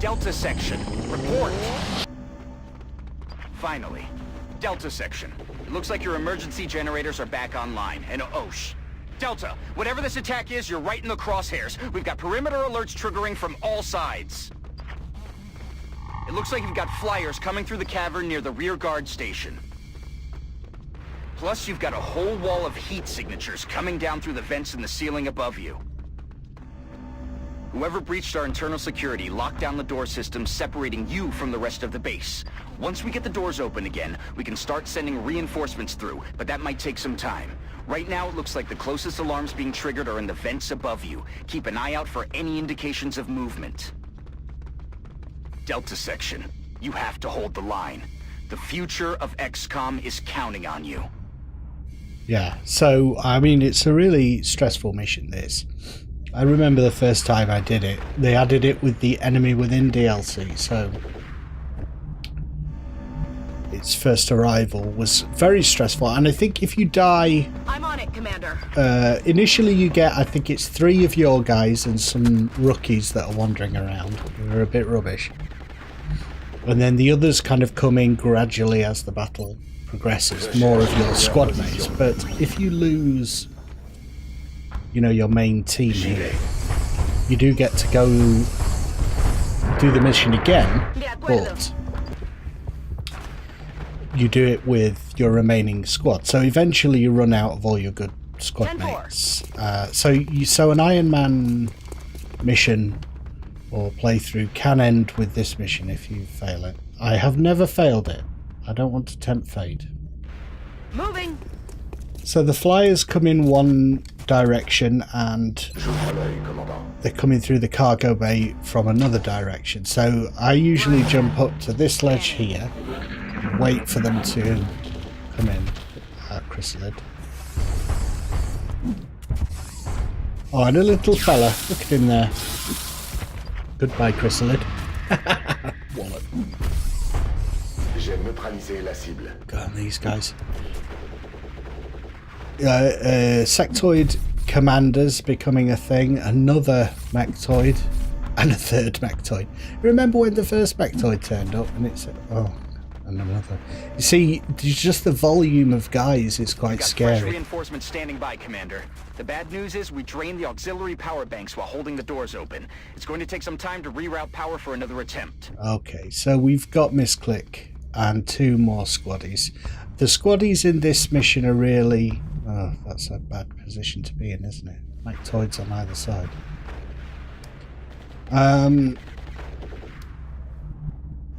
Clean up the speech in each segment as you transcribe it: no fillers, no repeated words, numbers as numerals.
Delta Section, report. Finally, Delta Section. It looks like your emergency generators are back online, and Delta, whatever this attack is, you're right in the crosshairs. We've got perimeter alerts triggering from all sides. It looks like you've got flyers coming through the cavern near the rear guard station. Plus, you've got a whole wall of heat signatures coming down through the vents in the ceiling above you. Whoever breached our internal security locked down the door system, separating you from the rest of the base. Once we get the doors open again, we can start sending reinforcements through, but that might take some time. Right now, it looks like the closest alarms being triggered are in the vents above you. Keep an eye out for any indications of movement. Delta Section, you have to hold the line. The future of XCOM is counting on you. Yeah, so, I mean, it's a really stressful mission, this. I remember the first time I did it, they added it with the Enemy Within DLC, so its first arrival was very stressful, and I think if you die... I'm on it, Commander. Initially you get, I think it's 3 of your guys and some rookies that are wandering around, who are a bit rubbish. And then the others kind of come in gradually as the battle progresses, more of your squad mates, but if you lose... you know, your main team here, you do get to go do the mission again, but you do it with your remaining squad. So eventually you run out of all your good squad mates. So an Iron Man mission or playthrough can end with this mission if you fail it. I have never failed it. I don't want to tempt fate. Moving. So the flyers come in one direction and they're coming through the cargo bay from another direction. So I usually jump up to this ledge here and wait for them to come in. Chrysalid. Oh, and a little fella. Look at him there. Goodbye, Chrysalid. Wallet. Go on, these guys. Sectoid commanders becoming a thing, another Mechtoid, and a third Mechtoid. Remember when the first Mechtoid turned up and it said, oh, and another. You see, just the volume of guys is quite scary. Fresh reinforcements standing by, Commander. The bad news is we drained the auxiliary power banks while holding the doors open. It's going to take some time to reroute power for another attempt. Okay, so we've got Misclick and 2 more squaddies. The squaddies in this mission are really... oh, that's a bad position to be in, isn't it? Mechtoids on either side.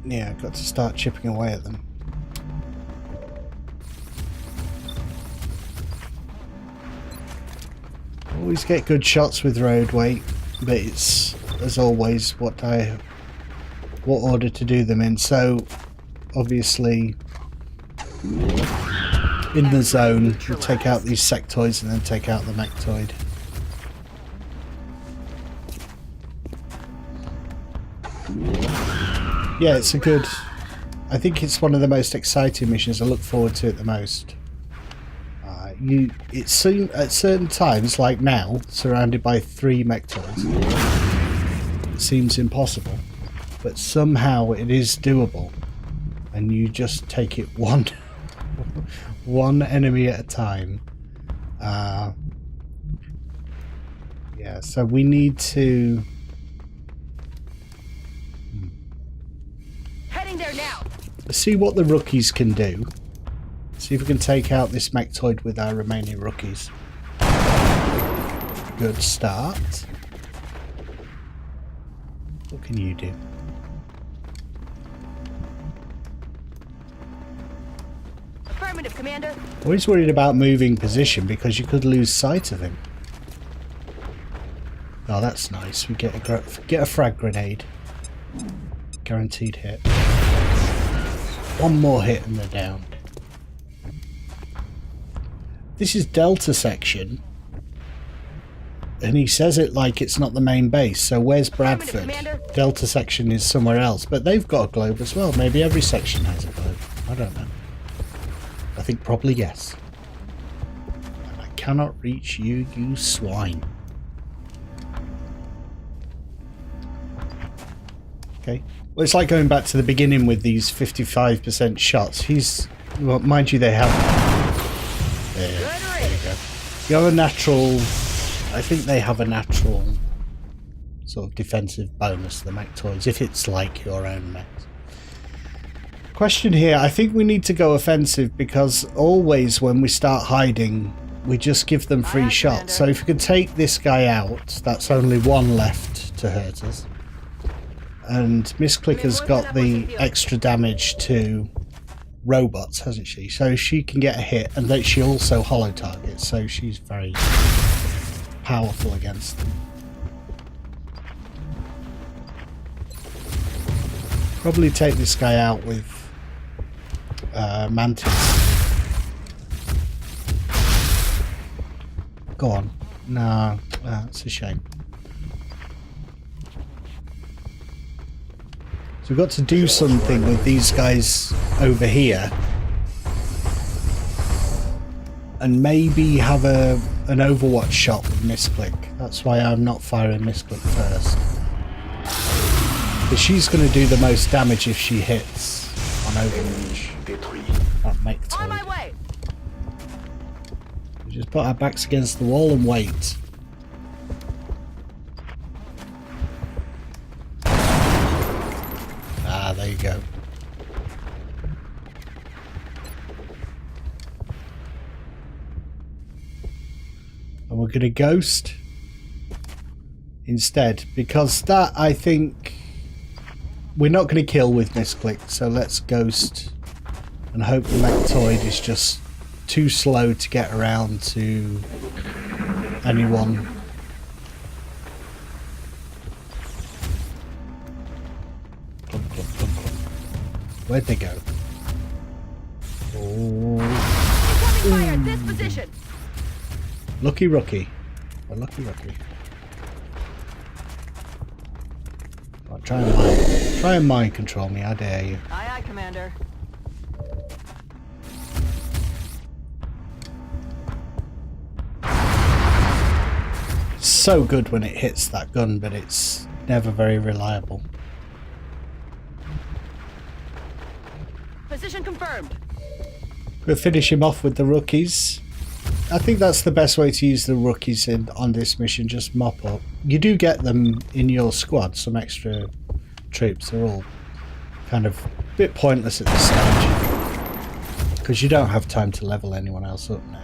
Yeah, I've got to start chipping away at them. Always get good shots with road weight, but it's, as always, what order to do them in. So, obviously... in the zone, you take out these sectoids and then take out the Mechtoid. Yeah, it's a good... I think it's one of the most exciting missions. I look forward to it the most. It seems at certain times, like now, surrounded by 3 Mechtoids, it seems impossible, but somehow it is doable, and you just take it one enemy at a time. Yeah, so we need to... Heading there now. Let's see what the rookies can do. See if we can take out this Mechtoid with our remaining rookies. Good start. What can you do? Affirmative, Commander. Always worried about moving position because you could lose sight of him. Oh, that's nice. We get a frag grenade. Guaranteed hit. One more hit and they're down. This is Delta Section. And he says it like it's not the main base. So where's Bradford? Delta Section is somewhere else. But they've got a globe as well. Maybe every section has a globe. I don't know. I think probably yes. And I cannot reach you, you swine. Okay. Well, it's like going back to the beginning with these 55% shots. He's... Well, mind you, they have... There you go. You have a natural... I think they have a natural sort of defensive bonus, the Mechtoids, if it's like your own mechs. Question here, I think we need to go offensive because always when we start hiding, we just give them free shots. So if we could take this guy out, that's only one left to hurt us. And Missclicker's got the extra damage to robots, hasn't she? So she can get a hit, and then she also hollow targets, so she's very powerful against them. Probably take this guy out with Mantis. Go on. No, that's a shame. So we've got to do something with these guys over here. And maybe have an Overwatch shot with Misclick. That's why I'm not firing Misclick first. Because she's going to do the most damage if she hits on Overwatch. That Mechtoid. On my way. We just put our backs against the wall and wait. Ah, there you go. And we're going to ghost instead, because that, I think, we're not going to kill with Misclick, so let's ghost and hope the Mechtoid is just too slow to get around to anyone. Clump, clump, clump, clump. Where'd they go? Oh. Incoming fire at this position. Lucky rookie. A lucky rookie. Oh, try and mind control me, I dare you. Aye, aye, Commander. So good when it hits that gun, but it's never very reliable. Position confirmed. We'll finish him off with the rookies. I think that's the best way to use the rookies on this mission, just mop up. You do get them in your squad, some extra troops. They're all kind of a bit pointless at this stage, because you don't have time to level anyone else up now.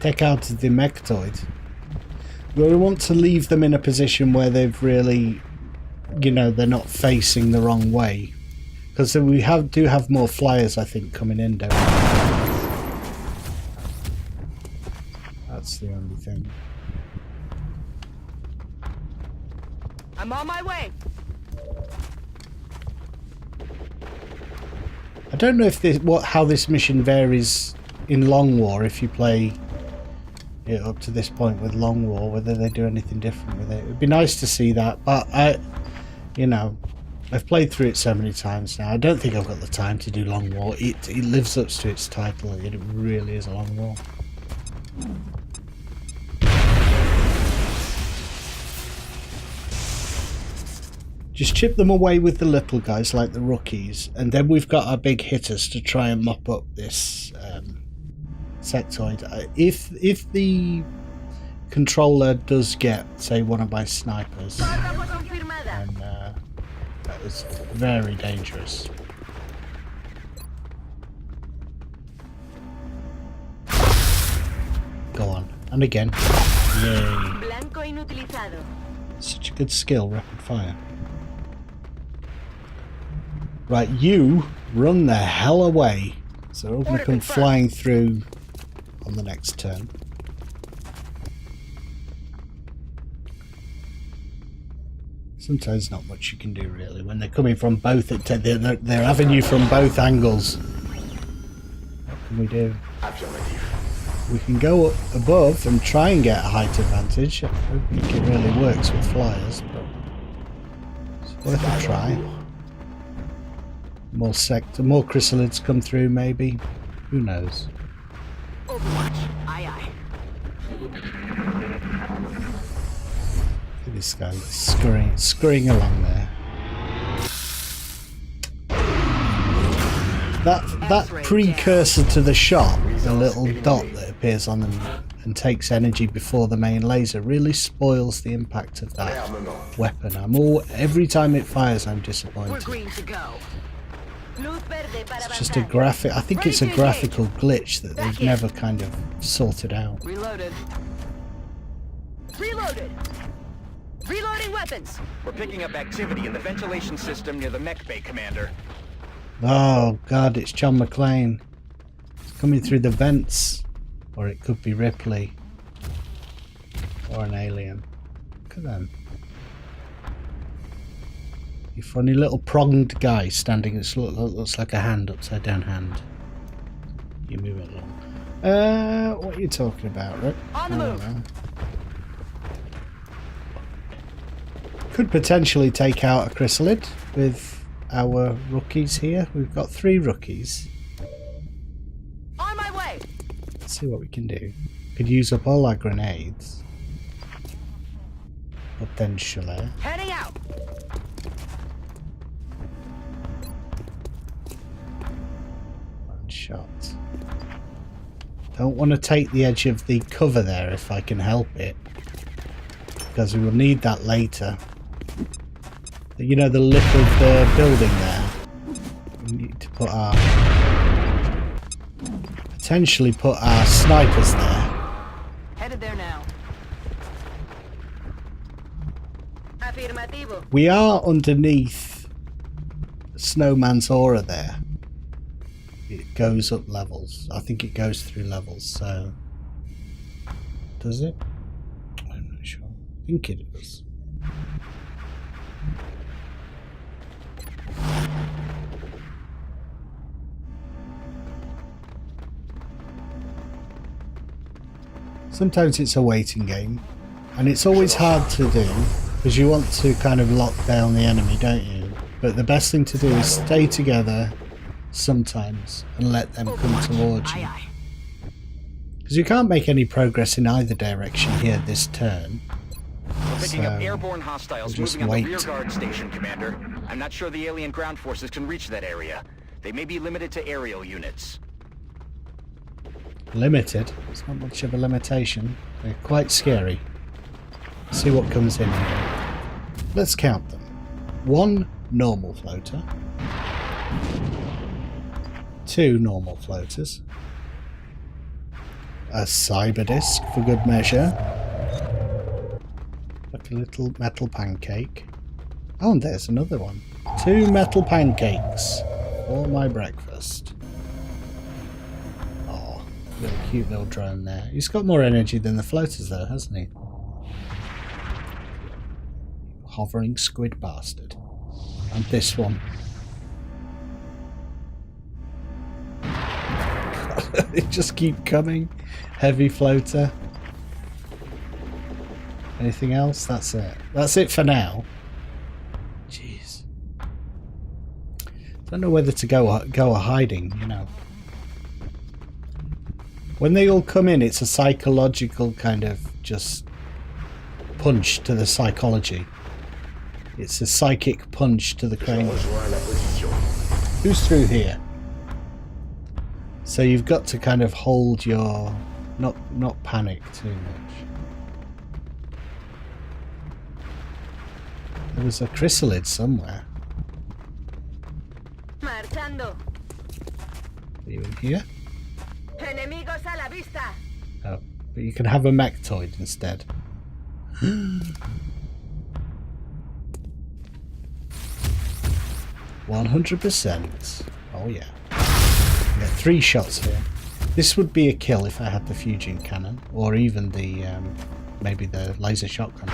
Take out the Mechtoid. We want to leave them in a position where they've really, you know, they're not facing the wrong way, because we do have more flyers, I think, coming in, don't we? That's the only thing. I'm on my way. I don't know if how this mission varies in Long War, if you play it up to this point with Long War, whether they do anything different with it. It'd be nice to see that, but you know, I've played through it so many times now. I don't think I've got the time to do Long War. It lives up to its title. It really is a long war. Just chip them away with the little guys like the rookies, and then we've got our big hitters to try and mop up this sectoid. If the controller does get, say, one of my snipers, then that is very dangerous. Go on, and again. Yay. Blanco inutilizado. Such a good skill, rapid fire. Right, you run the hell away. So they're all going to come flying through on the next turn. Sometimes not much you can do really when they're coming from both. They're having you from both angles. What can we do? We can go up above and try and get a height advantage. I don't think it really works with flyers, but it's worth a try. More chrysalids come through, maybe. Who knows? Overwatch. Aye, aye. Look at this guy scurrying along there. That precursor to the shot, the little dot that appears on them and takes energy before the main laser, really spoils the impact of that weapon. Every time it fires, I'm We're disappointed. green to go. Luz verde para It's just a avanzar. graphic. I think it's a graphical glitch that they've never kind of sorted out. Reloaded. Reloaded. Reloading weapons. We're picking up activity in the ventilation system near the mech bay, Commander. Oh god, it's John McClane. It's coming through the vents. Or it could be Ripley. Or an alien. Look at them. You funny little pronged guy standing. It looks like a hand, upside down hand. You move it along. What are you talking about, Rick? On the move. Could potentially take out a chrysalid with our rookies here. We've got 3 rookies. On my way. Let's see what we can do. Could use up all our grenades. Potentially. Heading out. One shot. Don't want to take the edge of the cover there if I can help it. Because we will need that later. You know, the lip of the building there. We need to put our... potentially put our snipers there. Headed there now. Afirmativo. We are underneath Snowman's aura there. It goes up levels. I think it goes through levels, so... Does it? I'm not sure. I think it does. Sometimes it's a waiting game, and it's always hard to do because you want to kind of lock down the enemy, don't you? But the best thing to do is stay together sometimes and let them come towards you. Aye, aye. Because you can't make any progress in either direction here this turn. We're picking up So, airborne hostiles we'll just moving on the wait. rear guard station, Commander. I'm not sure the alien ground forces can reach that area. They may be limited to aerial units. Limited. It's not much of a limitation. They're quite scary. See what comes in here. Let's count them. 1 normal floater. 2 normal floaters. A cyber disc for good measure. Like a little metal pancake. Oh, and there's another one. 2 metal pancakes for my breakfast. Oh, little cute little drone there. He's got more energy than the floaters though, hasn't he? Hovering squid bastard. And this one. They just keep coming. Heavy floater. Anything else? That's it. That's it for now. Jeez. Don't know whether to go a hiding, you know. When they all come in, it's a psychological kind of just punch to the psychology. It's a psychic punch to the cranium. Who's through here? So you've got to kind of hold your... not panic too much. There was a chrysalid somewhere. Marchando. Are you in here? Enemigos a la vista. Oh, but you can have a mechtoid instead. 100%. Oh yeah. We got 3 shots here. This would be a kill if I had the fusion cannon, or even the maybe the laser shotgun.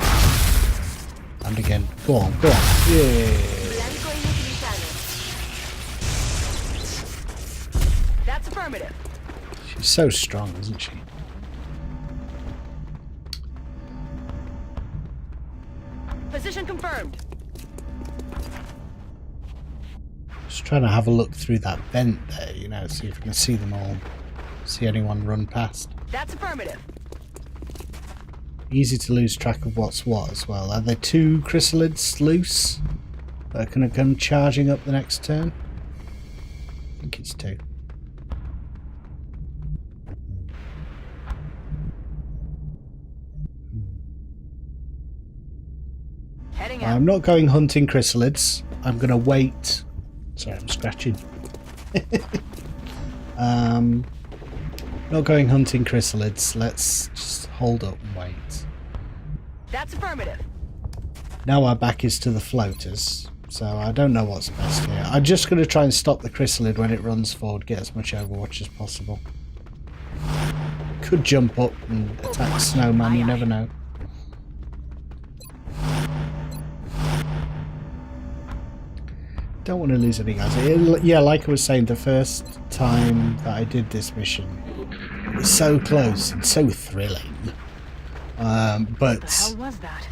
And again, go on, go on. Yeah. Blanco inutilizado. That's affirmative. She's so strong, isn't she? Position confirmed. Just trying to have a look through that vent there, you know, see if we can see them all see anyone run past. That's affirmative. Easy to lose track of what's what as well. Are there 2 chrysalids loose that are going to come charging up the next turn? I think it's 2. Heading out. I'm not going hunting chrysalids. I'm going to wait. Sorry, I'm scratching. Not going hunting chrysalids. Let's just hold up and wait. That's affirmative. Now our back is to the floaters, so I don't know what's best here. I'm just going to try and stop the chrysalid when it runs forward, get as much Overwatch as possible. Could jump up and attack Snowman, you never know. Don't want to lose any guys. Yeah, like I was saying, the first time that I did this mission, it was so close and so thrilling. What the hell was that?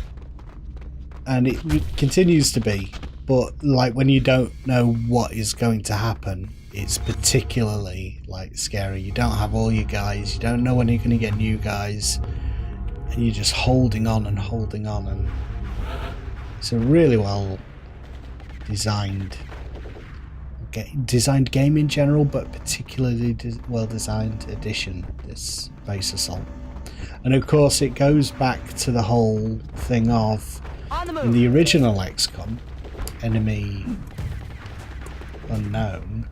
And it continues to be, but like when you don't know what is going to happen, it's particularly like scary. You don't have all your guys, you don't know when you're going to get new guys, and you're just holding on, and it's a really well designed game in general, but particularly well designed edition, this base assault. And of course it goes back to the whole thing of, On the move. in the original XCOM, Enemy Unknown,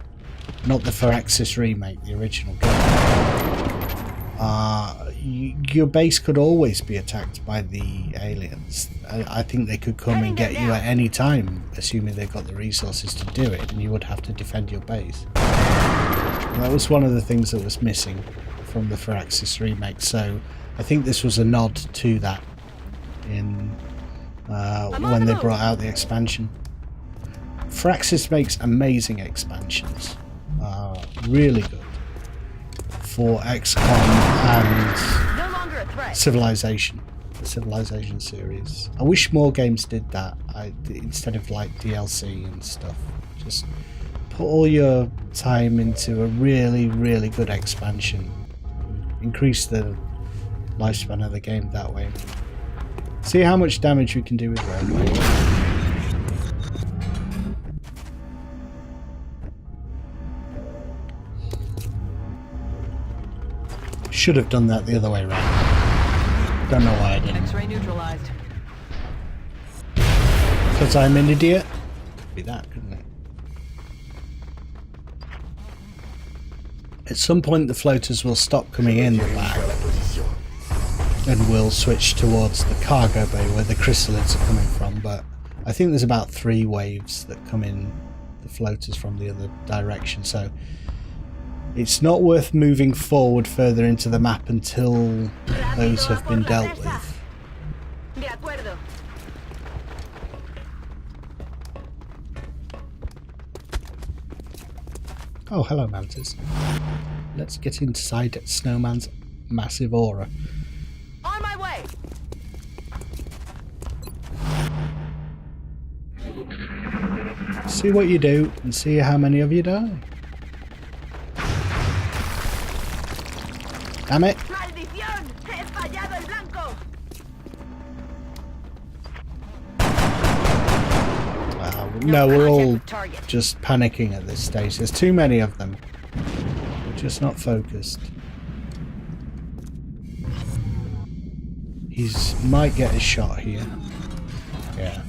not the Firaxis remake, the original game, your base could always be attacked by the aliens. I think they could come and get you at any time, assuming they've got the resources to do it, and you would have to defend your base. That was one of the things that was missing from the Firaxis remake, so I think this was a nod to that in when they brought out the expansion. Firaxis makes amazing expansions, really good for XCOM and No longer a threat. Civilization, the Civilization series. I wish more games did that, instead of like DLC and stuff. Just put all your time into a really, really good expansion. Increase the lifespan of the game that way. See how much damage we can do with Roadway. Should have done that the other way around. Don't know why I didn't. X-ray neutralized. Because I'm an idiot? Could be that, couldn't it? At some point the floaters will stop coming in the back and we'll switch towards the cargo bay where the chrysalids are coming from, but I think there's about 3 waves that come in the floaters from the other direction, so it's not worth moving forward further into the map until those have been dealt with. De acuerdo. Oh, hello, Mantis. Let's get inside Snowman's massive aura. On my way. See what you do and see how many of you die. Damn it! Maldición. He fallado el blanco. No, we're all contact with target. just panicking at this stage. There's too many of them. We're just not focused. He's might get a shot here. Yeah.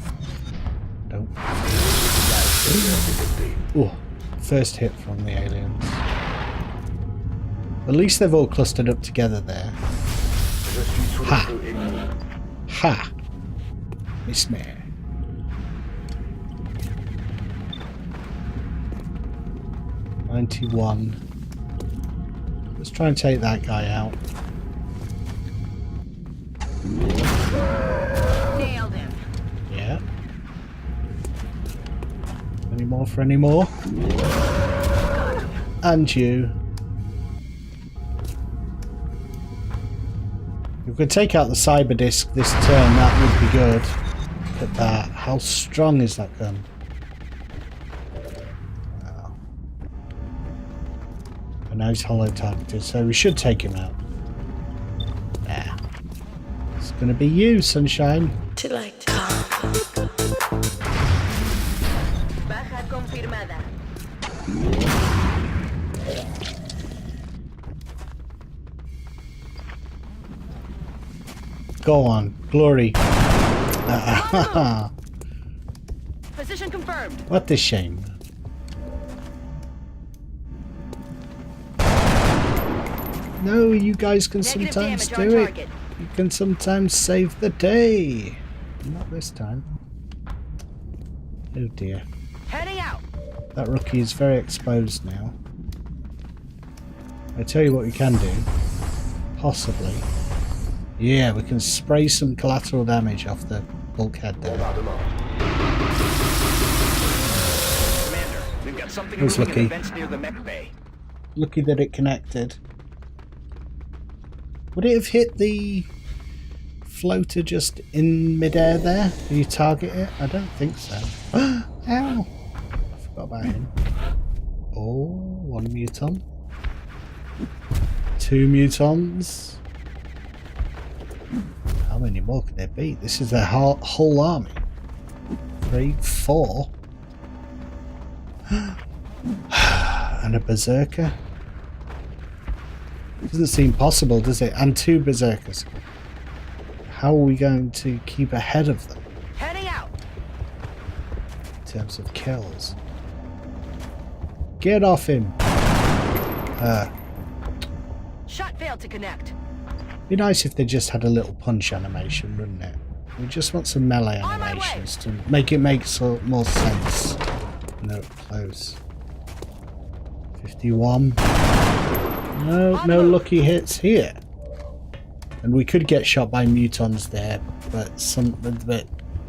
Nope. Oh, first hit from the aliens. At least they've all clustered up together there. Ha! Ha! Miss me. $91. Let's try and take that guy out. Nailed him. Yeah. Any more for any more? And you. If we could take out the cyber disc this turn, that would be good. Look at that. How strong is that gun? Wow. I But now he's hollow targeted, so we should take him out. There. It's gonna be you, Sunshine. Baja confirmada. Go on, glory. Position confirmed. What a shame. No, you guys can Negative sometimes damage on do it. target. You can sometimes save the day. Not this time. Oh dear. Heading out. That rookie is very exposed now. I tell you what we can do. Possibly. Yeah, we can spray some collateral damage off the bulkhead there. Commander, we've got something Who's moving in lucky? the vents near the mech bay. Lucky that it connected. Would it have hit the floater just in midair there? Did you target it? I don't think so. Ow! I forgot about him. Oh, one muton. Two mutons. How many more can there be? This is their whole army. 3, 4. And a berserker. Doesn't seem possible, does it? And 2 berserkers. How are we going to keep ahead of them Heading out. in terms of kills? Get off him! Shot failed to connect. Be nice if they just had a little punch animation, wouldn't it? We just want some melee On my way. animations to make it make more sense. No, close. 51. No lucky hits here. And we could get shot by mutons there, but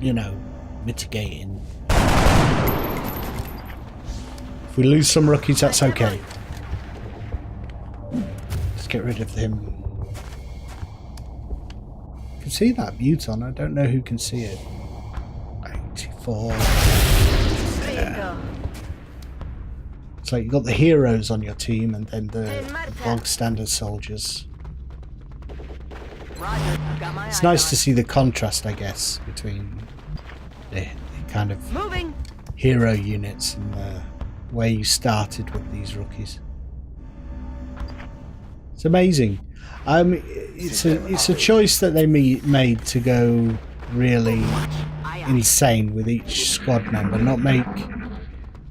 you know, mitigating. If we lose some rookies, that's okay. Let's get rid of him. You can see that muton. I don't know who can see it. 84. Bingo. It's like you've got the heroes on your team and then the bog standard soldiers. Roger. Got my It's eyes nice on. to see the contrast, I guess, between the kind of Moving. hero units and the way you started with these rookies. It's amazing. It's a choice that they made to go really insane with each squad member, not make.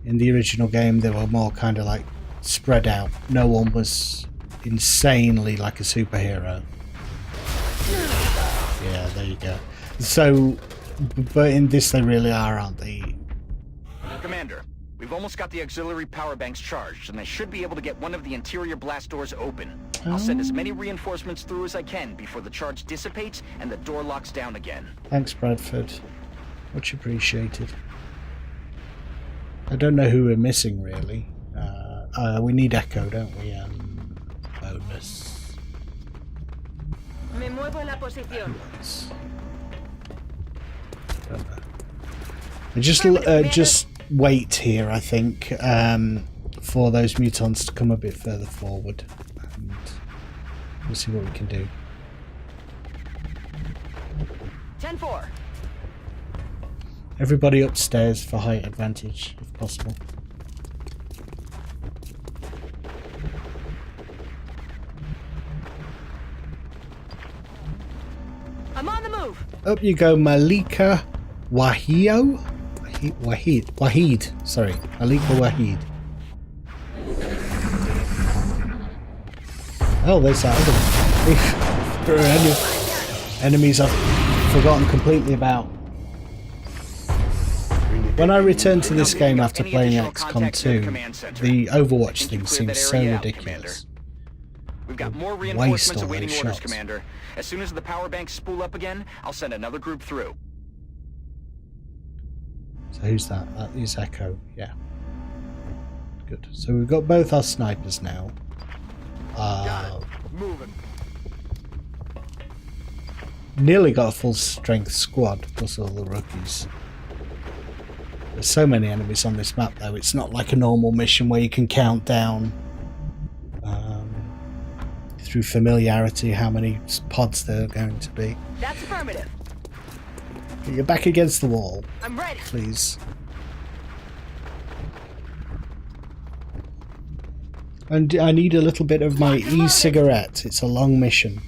In the original game, they were more kind of like spread out. No one was insanely like a superhero. Yeah, there you go. So, but in this they really are, aren't they? Commander, we've almost got the auxiliary power banks charged, and I should be able to get one of the interior blast doors open. I'll send as many reinforcements through as I can before the charge dissipates and the door locks down again. Thanks, Bradford. Much appreciated. I don't know who we're missing, really. We need Echo, don't we? Bonus. Me muevo en la posición. Don't know. Just wait here, I think, for those mutons to come a bit further forward, and we'll see what we can do. 10-4. Everybody upstairs for height advantage, if possible. I'm on the move. Up you go, Malika Wahid. Sorry, Malika Wahid. Oh, there's that other. There are enemies I've forgotten completely about. When I returned to this game after playing XCOM 2, the Overwatch thing seems so ridiculous. We've got more Waste reinforcements all awaiting those orders, shots. Commander. As soon as the power banks spool up again, I'll send another group through. So who's that? That is Echo, yeah. Good. So we've got both our snipers now. Moving. Nearly got a full strength squad, plus all the rookies. There's so many enemies on this map though, it's not like a normal mission where you can count down through familiarity how many pods there are going to be. That's affirmative. Get your back against the wall, I'm ready. please. And I need a little bit of my e-cigarette. It's a long mission.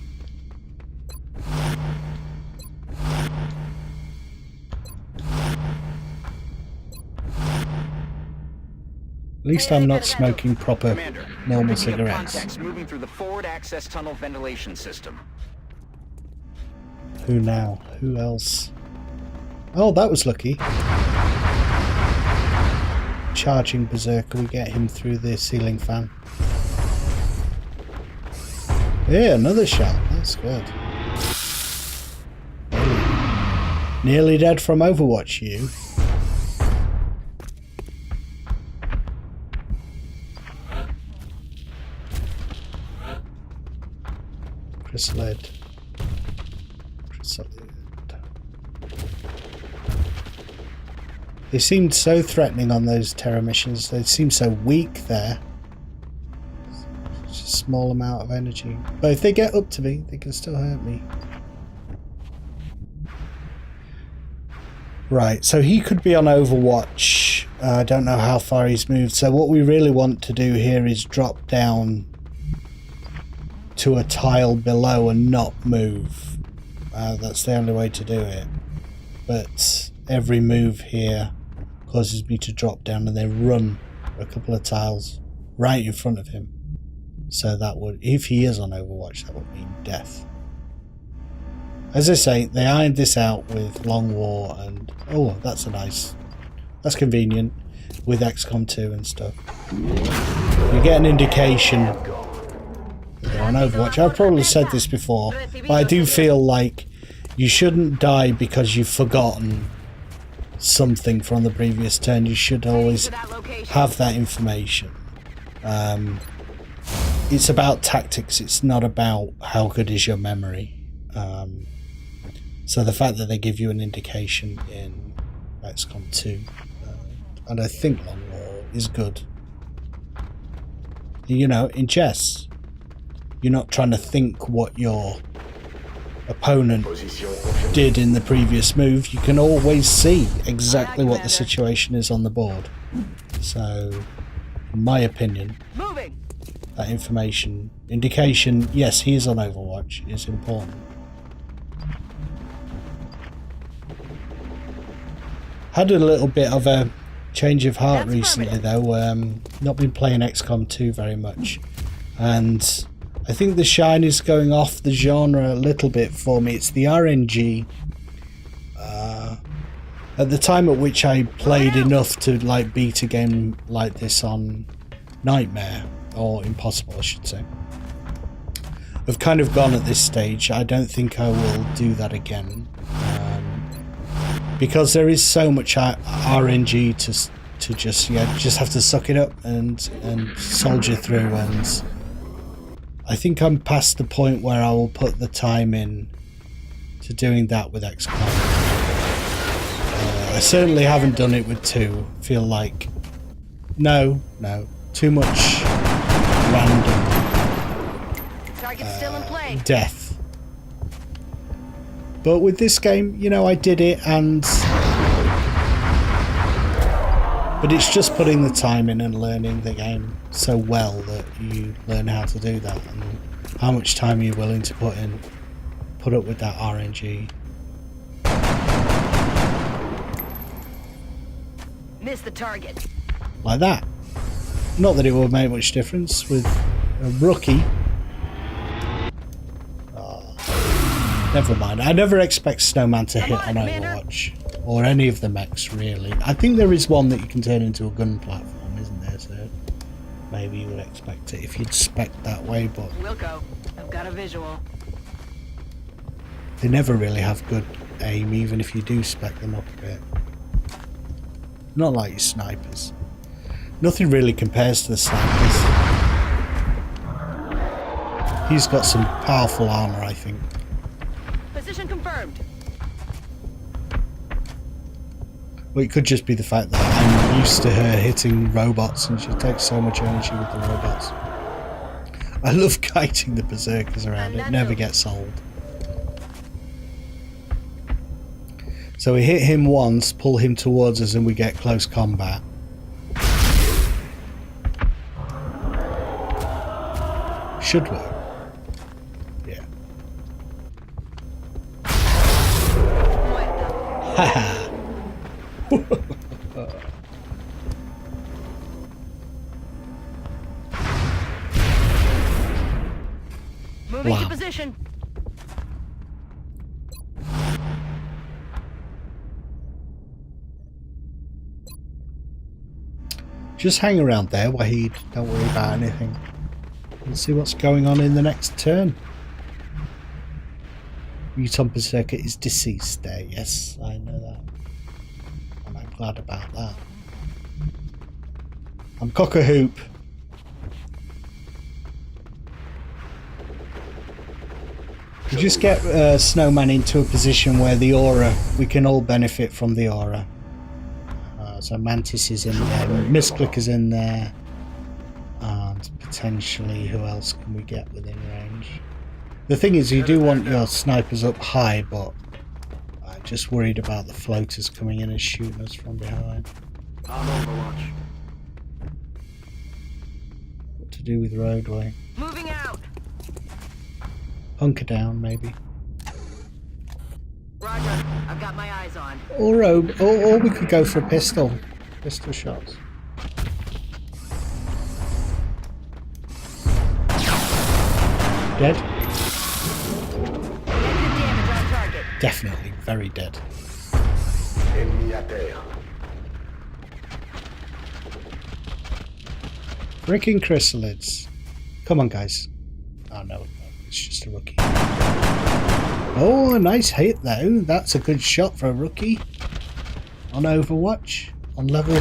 At least I'm not smoking proper Commander, normal picking up cigarettes. contacts moving through the forward access tunnel ventilation system. Who now? Who else? Oh, that was lucky. Charging Berserker, we get him through the ceiling fan. Yeah, another shot. That's good. Nearly dead from Overwatch, you. Chrysalid. Chrysalid. They seemed so threatening on those terror missions. They seemed so weak there. It's a small amount of energy. But if they get up to me, they can still hurt me. Right, so he could be on Overwatch. I don't know how far he's moved. So what we really want to do here is drop down to a tile below and not move. That's the only way to do it. But every move here causes me to drop down and then run a couple of tiles right in front of him. So that would, if he is on Overwatch, that would mean death. As I say, they ironed this out with Long War and... Oh, that's convenient with XCOM 2 and stuff. You get an indication that they're on Overwatch. I've probably said this before, but I do feel like you shouldn't die because you've forgotten something from the previous turn. You should always have that information. It's about tactics, it's not about how good is your memory. So the fact that they give you an indication in XCOM 2, and I think Long War is good. You know, in chess, you're not trying to think what your opponent did in the previous move. You can always see exactly what the situation is on the board. So, in my opinion, that indication, yes, he is on Overwatch, is important. Had a little bit of a change of heart recently though. Not been playing XCOM 2 very much, and I think the shine is going off the genre a little bit for me. It's the RNG. At the time at which I played enough to like beat a game like this on Nightmare, or Impossible I should say, I've kind of gone at this stage. I don't think I will do that again. Because there is so much RNG to just have to suck it up and soldier through, and I think I'm past the point where I will put the time in to doing that with XCOM. I certainly haven't done it with 2. Feel like no, too much random death. But with this game, you know, I did it, but it's just putting the time in and learning the game so well that you learn how to do that, and how much time you're willing to put up with that RNG. Miss the target. Like that. Not that it would make much difference with a rookie. Never mind. I never expect Snowman to hit on Overwatch, or any of the mechs really. I think there is one that you can turn into a gun platform, isn't there? So maybe you would expect it if you'd spec that way, but Wilco, I've got a visual. they never really have good aim, even if you do spec them up a bit. Not like your snipers. Nothing really compares to the snipers. He's got some powerful armor, I think. Position confirmed. Well, it could just be the fact that I'm used to her hitting robots and she takes so much energy with the robots. I love kiting the berserkers around. It never gets old. So we hit him once, pull him towards us, and we get close combat. Should work. Yeah. Haha. Moving Wow. to position. Just hang around there, Wahid. Don't worry about anything. Let's see what's going on in the next turn. Muton Berserker is deceased there. Yes, I know that. And I'm glad about that. I'm Cock-a-Hoop. We just get Snowman into a position where the aura, we can all benefit from the aura. So Mantis is in there, Misclick is in there, and potentially who else can we get within range? The thing is, you do want your snipers up high, but I'm just worried about the floaters coming in and shooting us from behind. Overwatch. What to do with roadway? Moving out. Hunker down, maybe. Roger. I've got my eyes on. Or we could go for a pistol. Pistol shots. Dead? Negative damage on target. Definitely very dead. Ennemi à terre. Freaking chrysalids. Come on, guys. Oh no, it's just a rookie. Oh, a nice hit though. That's a good shot for a rookie. On Overwatch. On level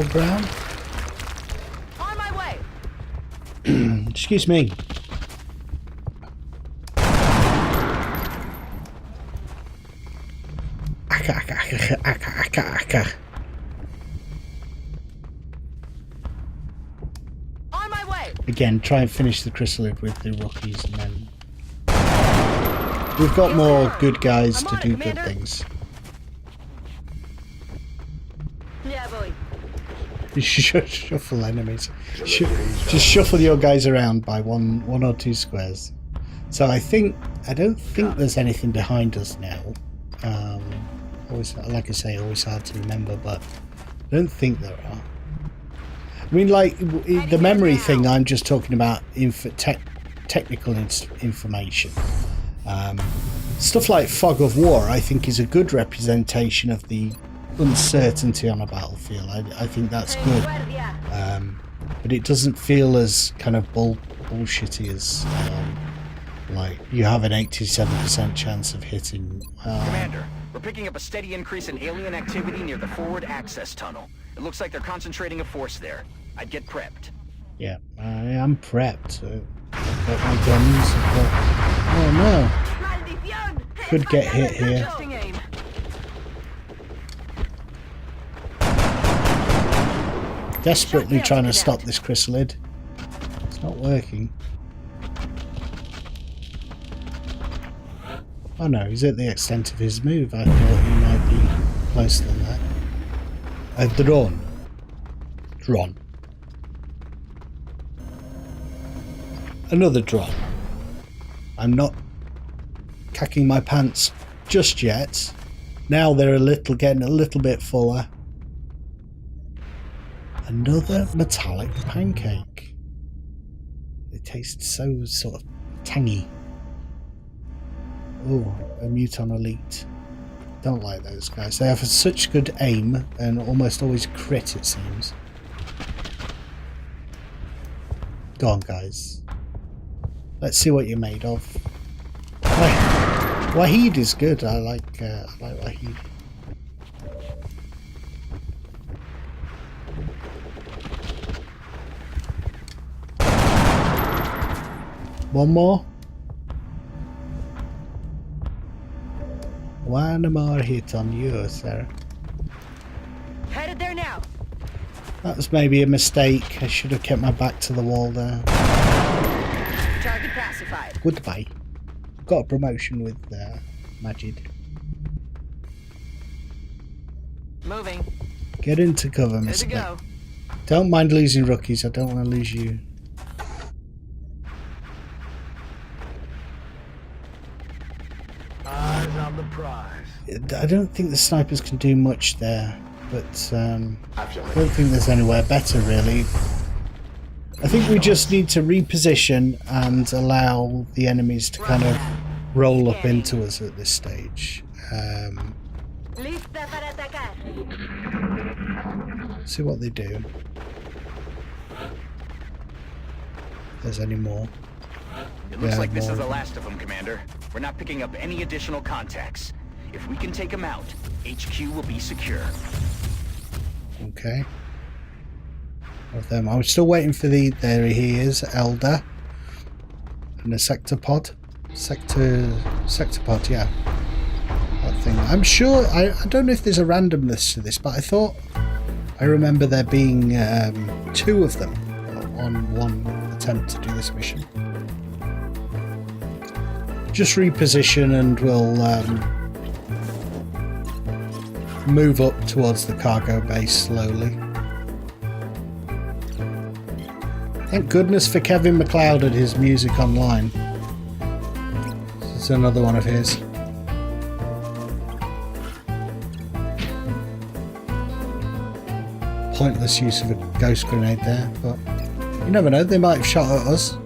ground. On my way. Excuse me. Aka. On my way. Again, try and finish the chrysalid with the rookies, and then we've got more good guys to do good things. Yeah, boy. You should shuffle enemies. Just shuffle your guys around by one or two squares. So I don't think there's anything behind us now. Always, like I say, always hard to remember, but I don't think there are. I mean, like the memory thing, I'm just talking about technical information. Stuff like Fog of War, I think, is a good representation of the uncertainty on a battlefield. I think that's good, but it doesn't feel as kind of bullshitty as like you have an 87% chance of hitting. Commander, we're picking up a steady increase in alien activity near the forward access tunnel. It looks like they're concentrating a force there. I'd get prepped. Yeah, I am prepped. I've got my guns. Oh no! Could get hit here. Adjusting aim. Desperately trying to stop this chrysalid. It's not working. Oh no, he's at the extent of his move. I thought he might be closer than that. A drone. Drone. Another drone. I'm not cacking my pants just yet. Now they're getting a little bit fuller. Another metallic pancake. They taste so sort of tangy. Oh, a Muton Elite. Don't like those guys. They have such good aim and almost always crit, it seems. Go on, guys. Let's see what you're made of. Wahid is good. I like Wahid. One more. One more hit on you, sir. Headed there now. That was maybe a mistake. I should have kept my back to the wall there. classified. Goodbye. Got a promotion with Majid. Moving. Get into cover, Good Miss to go. Don't mind losing rookies. I don't want to lose you. Eyes on the prize. I don't think the snipers can do much there, but I don't Affirmative. think there's anywhere better, really. I think we just need to reposition and allow the enemies to kind of roll up into us at this stage. Lista para atacar. See what they do. If there's any more. It looks Yeah, like this more is the of them. last of them, Commander. We're not picking up any additional contacts. If we can take them out, HQ will be secure. Okay. Of them. I'm still waiting for the. There he is, Elder. And a sector pod. Sector pod, yeah. That thing. I'm sure. I don't know if there's a randomness to this, but I remember there being 2 of them on one attempt to do this mission. Just reposition and we'll move up towards the cargo base slowly. Thank goodness for Kevin MacLeod and his music online. This is another one of his. Pointless use of a ghost grenade there, but you never know, they might have shot at us.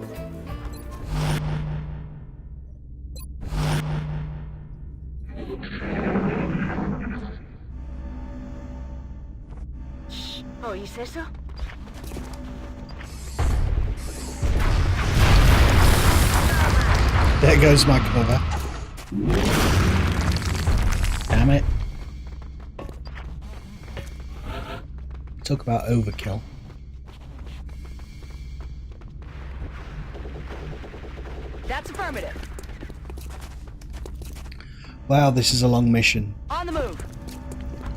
¿Oís eso? There goes my cover. Damn it. Talk about overkill. That's affirmative. Wow, this is a long mission. On the move.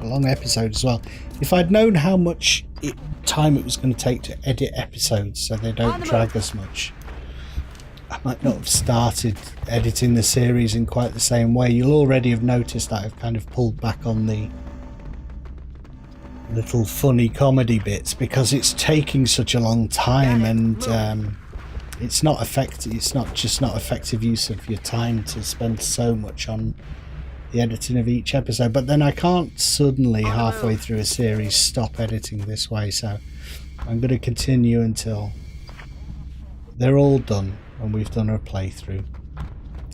A long episode as well. If I'd known how much time it was going to take to edit episodes so they don't drag as much, I might not have started editing the series in quite the same way. You'll already have noticed that I've kind of pulled back on the little funny comedy bits because it's taking such a long time, and it's not effective. It's not effective use of your time to spend so much on the editing of each episode. But then I can't suddenly halfway through a series stop editing this way, so I'm going to continue until they're all done and we've done our playthrough.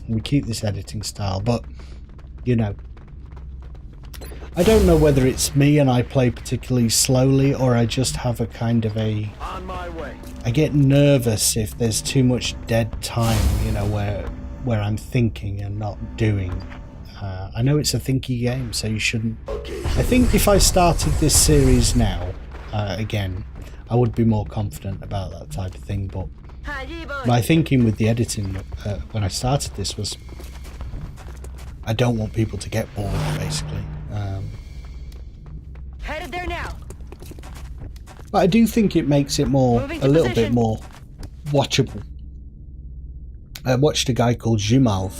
And we keep this editing style, but you know, I don't know whether it's me and I play particularly slowly, or I just have a kind of a... On my way. I get nervous if there's too much dead time, you know, where I'm thinking and not doing. I know it's a thinky game, so you shouldn't... Okay. I think if I started this series now, again, I would be more confident about that type of thing, but Allí voy. my thinking with the editing when I started this was I don't want people to get bored, basically. Headed there now. But I do think it makes it more, Moving a to little position. bit more watchable. I watched a guy called Jumal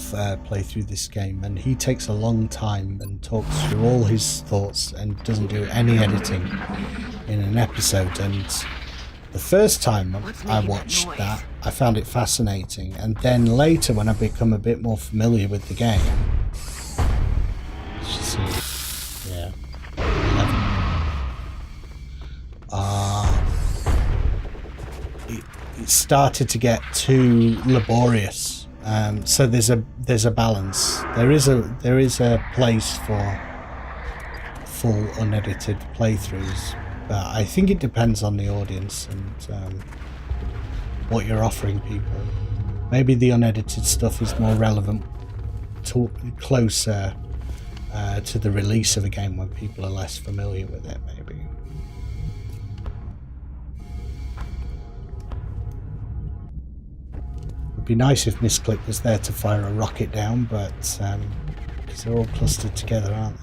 play through this game, and he takes a long time and talks through all his thoughts and doesn't do any editing in an episode. And the first time I watched that, I found it fascinating, and then later when I become a bit more familiar with the game, let's just see, yeah, 11. It started to get too laborious. So there's a balance. There is a place for full unedited playthroughs, but I think it depends on the audience and what you're offering people. Maybe the unedited stuff is more relevant closer to the release of a game when people are less familiar with it, maybe. It'd be nice if Misclick was there to fire a rocket down, but because they're all clustered together, aren't they?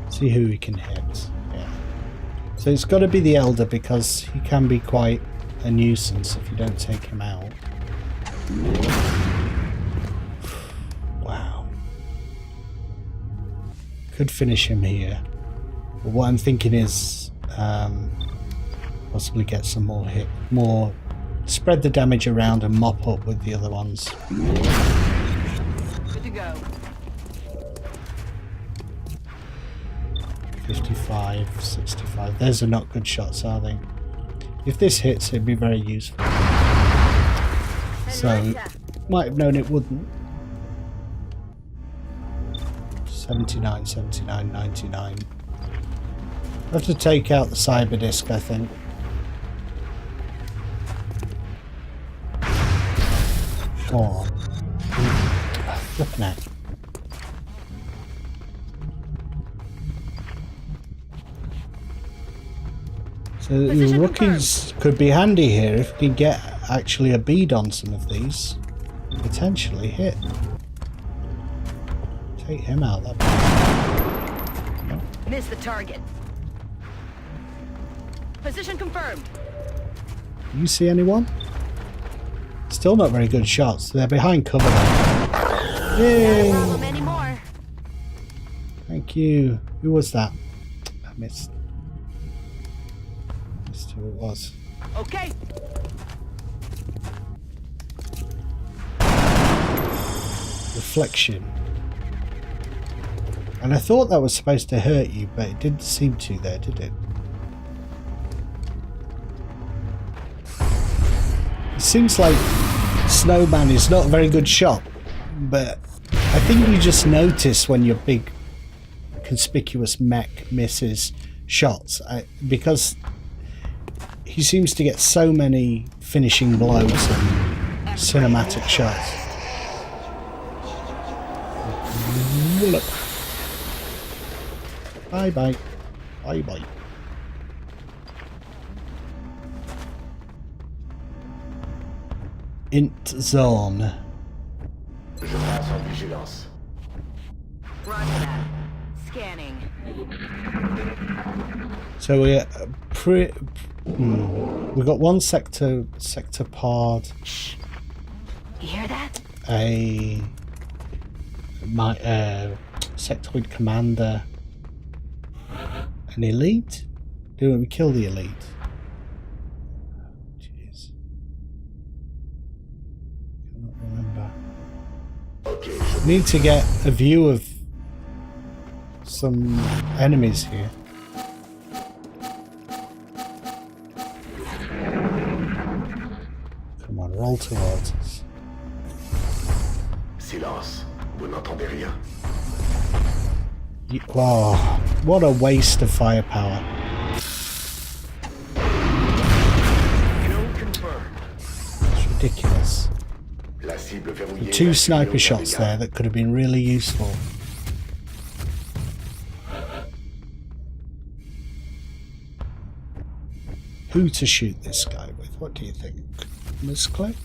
See who we can hit. Yeah. Is So it's got to be the Elder because he can be quite a nuisance if you don't take him out. Wow. Could finish him here. But what I'm thinking is possibly get some more spread the damage around and mop up with the other ones. Good to go. 55, 65. Those are not good shots, are they? If this hits, it'd be very useful. So, might have known it wouldn't. 79, 79, 99. I have to take out the cyber disc, I think. Oh. Look at that. So the rookies could be handy here if we can get actually a bead on some of these. Potentially hit. Take him out. No. Miss the target. Position confirmed. You see anyone? Still not very good shots. They're behind cover though. Yay! No problem anymore. Thank you. Who was that? I missed. Missed who it was. Okay. Reflection. And I thought that was supposed to hurt you, but it didn't seem to there, did it? It seems like Snowman is not a very good shot, but I think you just notice when your big conspicuous mech misses shots because he seems to get so many finishing blows and cinematic shots. Look. Bye bye. Bye bye. Int zone. Je passe en vigilance. Roger that. Scanning. So we're we got one sector pod. Shh. You hear that? A sectoid commander. An elite? Do we kill the elite? Jeez. Cannot remember. Need to get a view of some enemies here. Come on, roll towards us. Silence. Vous n'entendez rien. Wow, what a waste of firepower. Kill confirmed. It's ridiculous. La cible verrouillée. Two sniper shots there that could have been really useful. Who to shoot this guy with? What do you think? Misclick?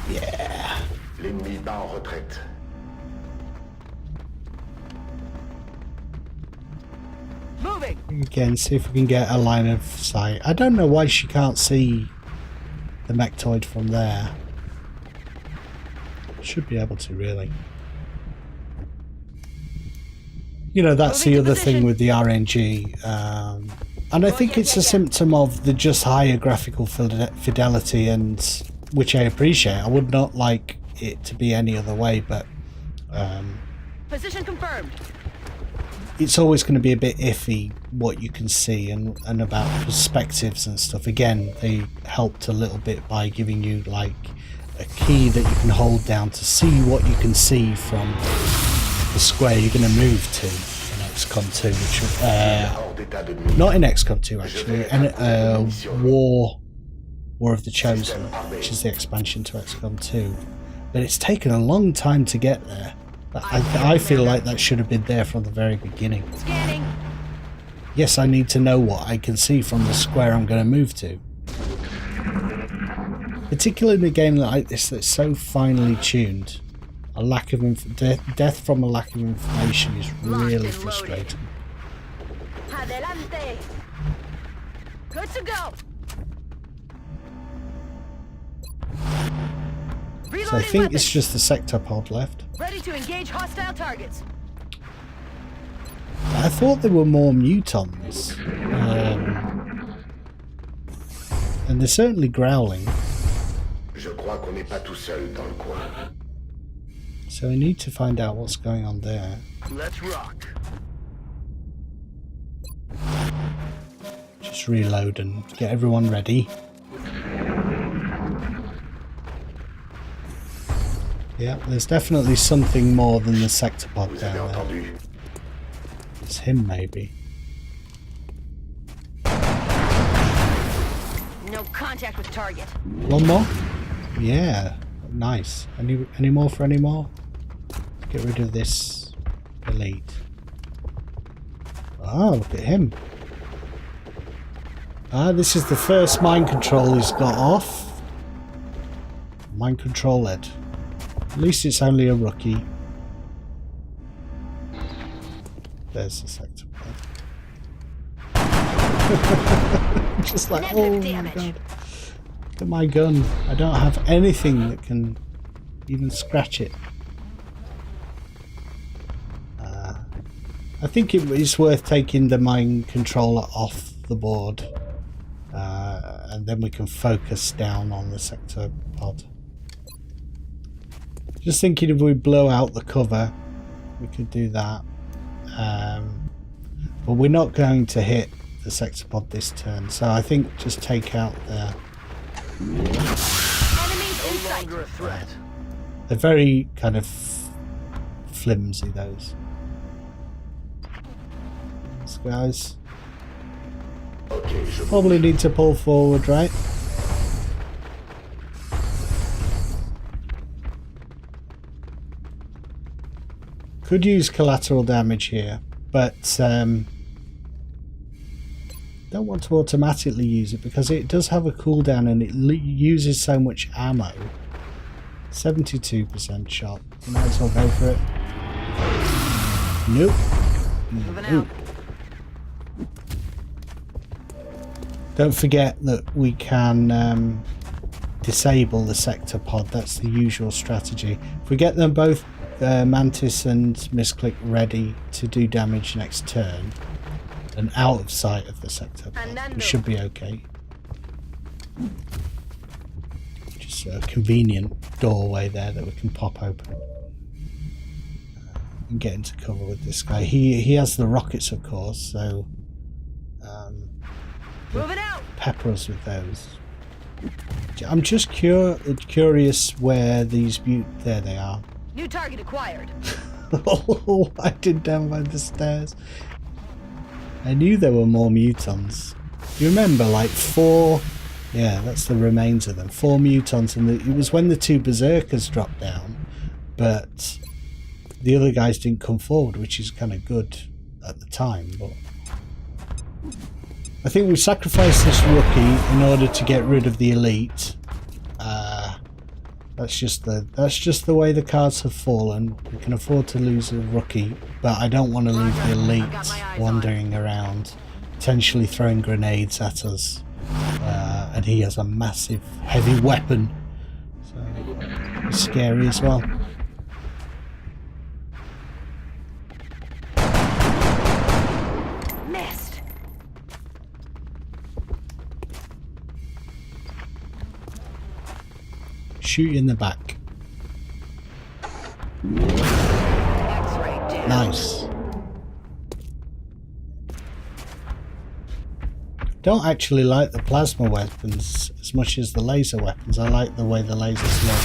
Yeah. L'ennemi bat en retraite. Moving. Again, see if we can get a line of sight. I don't know why she can't see the mechtoid from there. Should be able to, really. You know, that's the other thing with the RNG. And I think it's a symptom of the just higher graphical fidelity, and which I appreciate. I would not like it to be any other way, but Position confirmed. it's always going to be a bit iffy what you can see and about perspectives and stuff. Again, they helped a little bit by giving you like a key that you can hold down to see what you can see from the square you're going to move to in XCOM 2, which not in XCOM 2 actually, and War of the Chosen, which is the expansion to XCOM 2. But it's taken a long time to get there. I feel like that should have been there from the very beginning. Scanning. Yes, I need to know what I can see from the square I'm going to move to. Particularly in a game like this that's so finely tuned, A lack of death from a lack of information is really and loaded. frustrating. Adelante. Good to go. So I Reloading think weapons. it's just the sector pod left. Ready to engage hostile targets. I thought there were more mutons. And they're certainly growling. Je crois qu'on n'est pas tout seul dans le coin. So we need to find out what's going on there. Let's rock. Just reload and get everyone ready. Yeah, there's definitely something more than the sector pod Vous avez down there. entendu? It's him, maybe. No contact with target. One more? Yeah, nice. Any more for any more? Get rid of this elite. Oh, look at him. Ah, this is the first mind control he's got off. Mind control led. At least it's only a rookie. There's the sector pod. Just like, oh my damage. god. Look at my gun. I don't have anything that can even scratch it. I think it's worth taking the mind controller off the board. And then we can focus down on the sector pod. Just thinking if we blow out the cover, we could do that. But we're not going to hit the sector pod this turn, so I think just take out the... Enemies in No sight. longer a threat. They're very kind of flimsy, those. These guys. Ok, je vous... Probably need to pull forward, right? Could use collateral damage here, but don't want to automatically use it because it does have a cooldown and it uses so much ammo. 72% shot. You might as well go for it. Nope. Moving Nope. out. Don't forget that we can disable the sector pod. That's the usual strategy. If we get them both, Mantis and Misclick, ready to do damage next turn and out of sight of the sector pod, we should be okay. Just a convenient doorway there that we can pop open and get into cover with this guy. He has the rockets, of course, so Moving out. pepper us with those. I'm just curious where these there they are. New target acquired. Oh, I did down by the stairs. I knew there were more mutons. You remember, like 4... Yeah, that's the remains of them. 4 mutons, and it was when the 2 berserkers dropped down, but the other guys didn't come forward, which is kind of good at the time, but... I think we sacrificed this rookie in order to get rid of the elite. That's just the way the cards have fallen. We can afford to lose a rookie, but I don't want to leave the elite wandering around, potentially throwing grenades at us. And he has a massive, heavy weapon, so it's scary as well. Missed. Shoot you in the back. X-ray down. Nice. Don't actually like the plasma weapons as much as the laser weapons. I like the way the lasers look.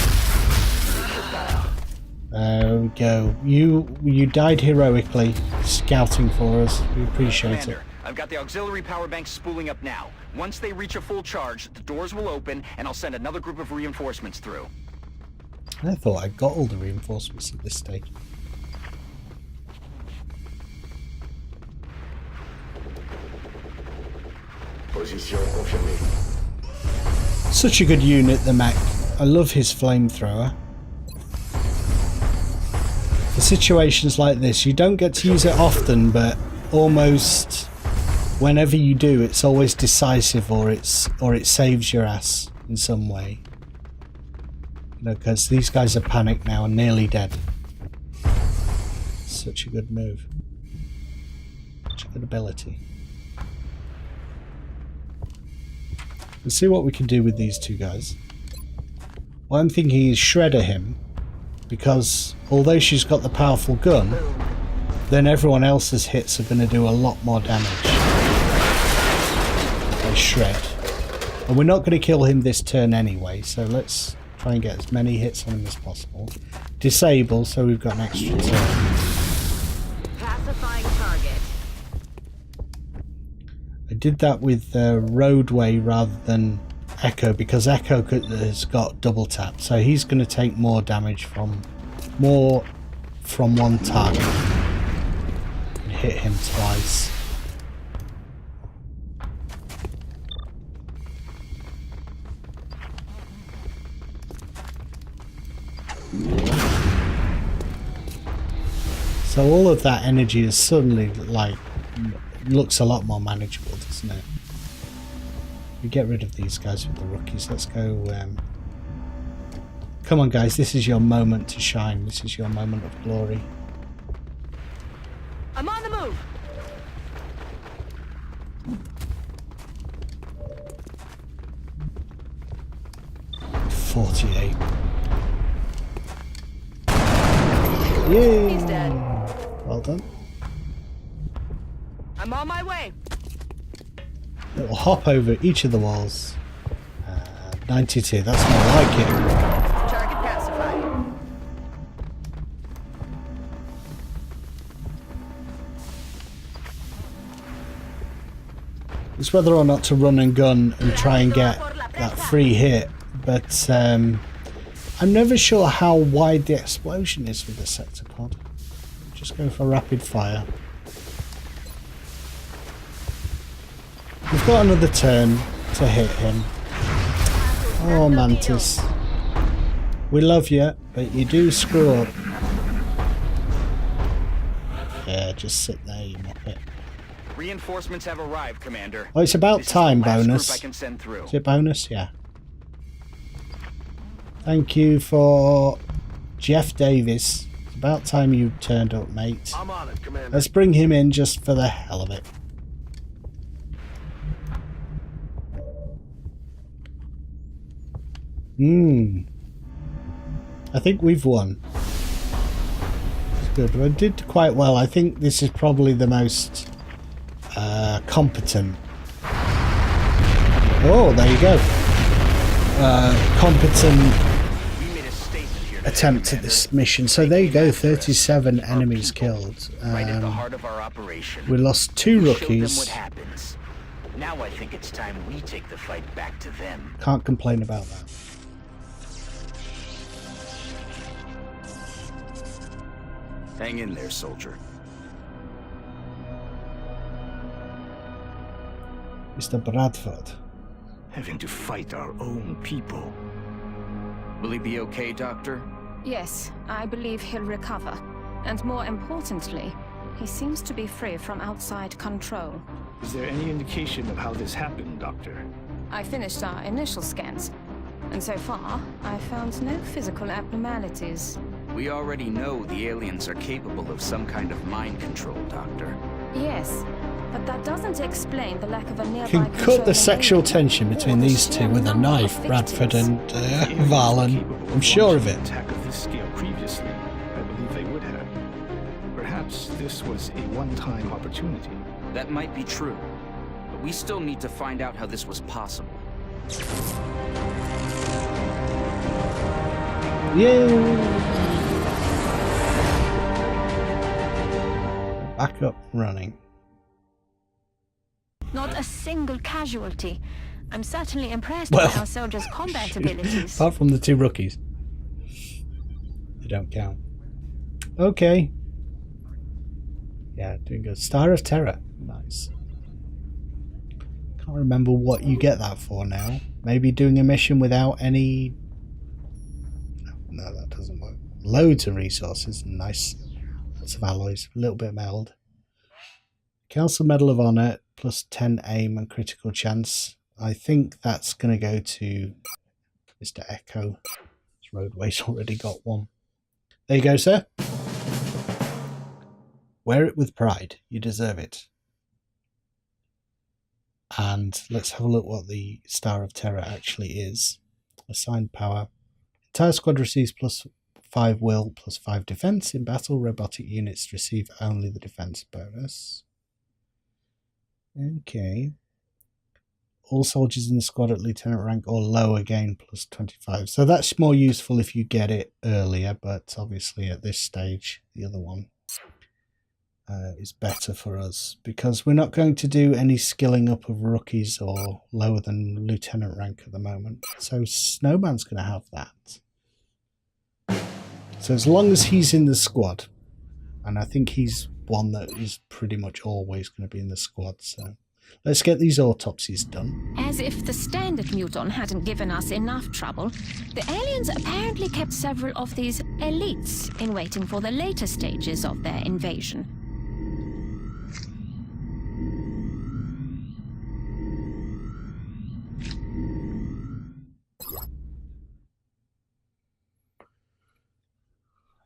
There we go. You died heroically, scouting for us. We appreciate Commander, I've got the auxiliary power banks spooling up now. Once they reach a full charge, the doors will open, and I'll send another group of reinforcements through. it. I thought I got all the reinforcements at this stage. Position confirmée. Such a good unit, the mech. I love his flamethrower. situations like this, you don't get to use it often, but almost whenever you do, it's always decisive, or it saves your ass in some way. You know, because these guys are panicked now and nearly dead. Such a good move. Such a good ability. Let's see what we can do with these two guys. What I'm thinking is shredder him, because although she's got the powerful gun, then everyone else's hits are going to do a lot more damage. They shred. And we're not going to kill him this turn anyway, so let's try and get as many hits on him as possible. Disable, so we've got an extra turn. Pacifying target. I did that with Roadway rather than Echo, because Echo has got double tap, so he's going to take more damage from one target and hit him twice. So all of that energy is suddenly like looks a lot more manageable, doesn't it? We get rid of these guys with the rookies. Let's go. Come on, guys! This is your moment to shine. This is your moment of glory. I'm on the move. .48. Yay! He's dead. Well done. I'm on my way. It will hop over each of the walls. 92. That's more like it. Target pacified. It's whether or not to run and gun and try and get that free hit, but I'm never sure how wide the explosion is with the sector pod. Just go for rapid fire. We've got another turn to hit him. Oh, Mantis. We love you, but you do screw up. Yeah, just sit there, you muppet. Reinforcements have arrived, Commander. Oh, it's about This is the time, last group bonus. I can send through. Is it bonus? Yeah. Thank you for Jeff Davis. It's about time you turned up, mate. I'm on it, Commander. Let's bring him in just for the hell of it. I think we've won. It's good. We did quite well. I think this is probably the most competent. Oh, there you go. Competent We made a statement here today, attempt at Commander. this mission. So there you go, 37 enemies People, killed. Right at the heart of our operation. We lost 2 We showed them what rookies. happens. Now I think it's time we take the fight back to them. Can't complain about that. Hang in there, soldier. Mr. Bradford. Having to fight our own people. Will he be okay, Doctor? Yes, I believe he'll recover. And more importantly, he seems to be free from outside control. Is there any indication of how this happened, Doctor? I finished our initial scans, and so far, I've found no physical abnormalities. We already know the aliens are capable of some kind of mind control, Doctor. Yes, but that doesn't explain the lack of a nearby Can cut the controlling sexual alien tension or between the these two sheer with a number of knife, Bradford victims. and If Valen. capable I'm sure of launching it. an attack of this scale previously, I believe they would have. Perhaps this was a one-time opportunity. That might be true, but we still need to find out how this was possible. Yay! Back up running. Not a single casualty. I'm certainly impressed Well, by our soldiers' combat abilities. Apart from the 2 rookies. They don't count. Okay. Yeah, doing good. Star of Terror. Nice. Can't remember what you get that for now. Maybe doing a mission without any... No, that doesn't work. Loads of resources. Nice. Lots of alloys, a little bit of meld. Council Medal of Honor, plus 10 aim and critical chance. I think that's going to go to Mr. Echo. This roadway's already got one. There you go, sir. Wear it with pride. You deserve it. And let's have a look what the Star of Terror actually is. Assigned power. Entire squad receives plus 5 will, plus 5 defense. In battle, robotic units receive only the defense bonus. Okay. All soldiers in the squad at lieutenant rank or lower gain plus 25. So that's more useful if you get it earlier, but obviously at this stage, the other one is better for us because we're not going to do any skilling up of rookies or lower than lieutenant rank at the moment. So Snowman's going to have that. So as long as he's in the squad, and I think he's one that is pretty much always going to be in the squad, so let's get these autopsies done. As if the standard muton hadn't given us enough trouble, the aliens apparently kept several of these elites in waiting for the later stages of their invasion.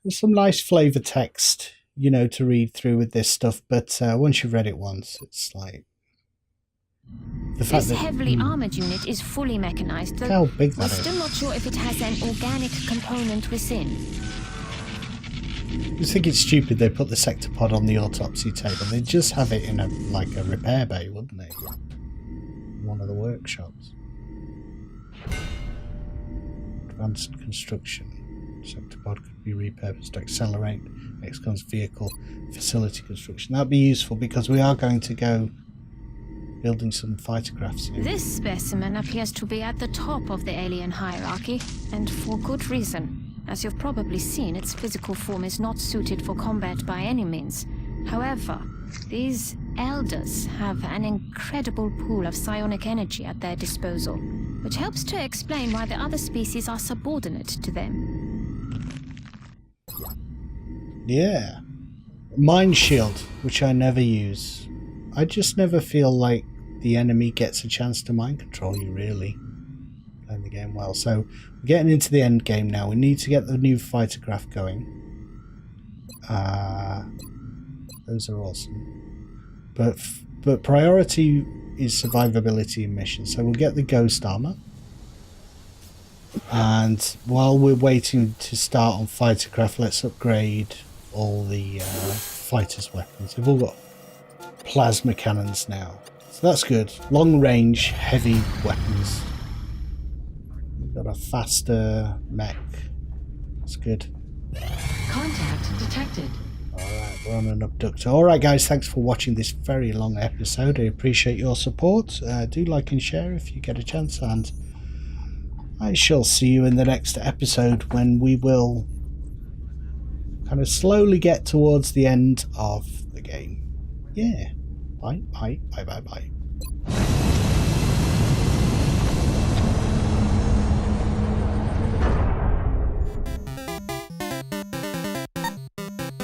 There's some nice flavor text, you know, to read through with this stuff, but once you've read it once, it's like the fact This that heavily armored unit is fully mechanized, look though how big we're that still is. not sure if it has an organic component within. I think it's stupid they put the sector pod on the autopsy table. They'd just have it in a repair bay, wouldn't they? One of the workshops. Advanced construction. Sector pod could be repurposed to accelerate XCOM's vehicle facility construction. That'd be useful because we are going to go building some fighter crafts here. This specimen appears to be at the top of the alien hierarchy, and for good reason. As you've probably seen, its physical form is not suited for combat by any means. However, these elders have an incredible pool of psionic energy at their disposal, which helps to explain why the other species are subordinate to them. Yeah. Mind shield, which I never use. I just never feel like the enemy gets a chance to mind control you, really. Playing the game well. So, we're getting into the end game now. We need to get the new fighter craft going. Those are awesome. But priority is survivability and mission. So we'll get the Ghost Armor. And while we're waiting to start on fighter craft, let's upgrade all the fighters' weapons. They've all got plasma cannons now. So that's good. Long range, heavy weapons. We've got a faster mech. That's good. Contact detected. Alright, we're on an abductor. Alright guys, thanks for watching this very long episode. I appreciate your support. Do like and share if you get a chance, and I shall see you in the next episode when we will kind of slowly get towards the end of the game. Yeah. Bye, bye, bye, bye, bye.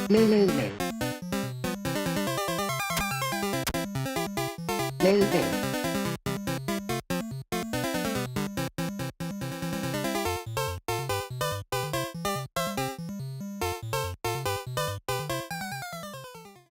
Lulu. Lulu.